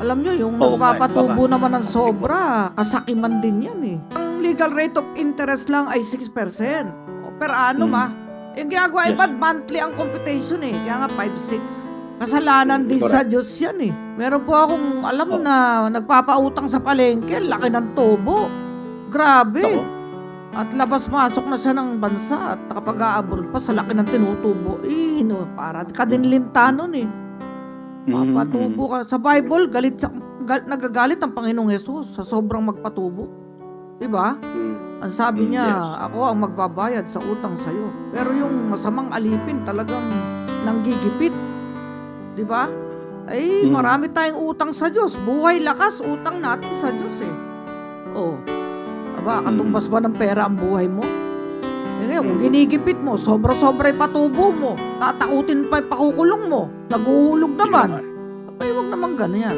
Alam nyo, yung Oo nga, nagpapatubo baka. naman ng sobra, kasakiman din yan eh. Ang legal rate of interest lang ay 6% per annum Mm. Yung ginagawa Yes. iba, monthly ang computation eh. Kaya nga 5-6. Kasalanan din sa Correct. Diyos yan eh. Meron po akong alam Oh. na nagpapautang sa palengke, laki ng tubo. Grabe. Nako. At labas-masok na siya ng bansa at nakapag-a-abroad pa sa laki ng tinutubo. Para ka din linta nun eh. Papatubo ka. Sa Bible, nagagalit ang Panginoong Yesus sa sobrang magpatubo. Diba? Ang sabi niya, ako ang magbabayad sa utang sa'yo. Pero yung masamang alipin talagang nanggigipit. Diba? Ay, marami tayong utang sa Diyos. Buhay, lakas, utang natin sa Diyos eh. Oh. Aba, katumbas ba ng pera ang buhay mo? Eh ngayon, kung ginigipit mo, sobra-sobra yung patubo mo, tatakutin pa yung pakukulong mo, naguhulog naman. Abay, wag naman ganyan.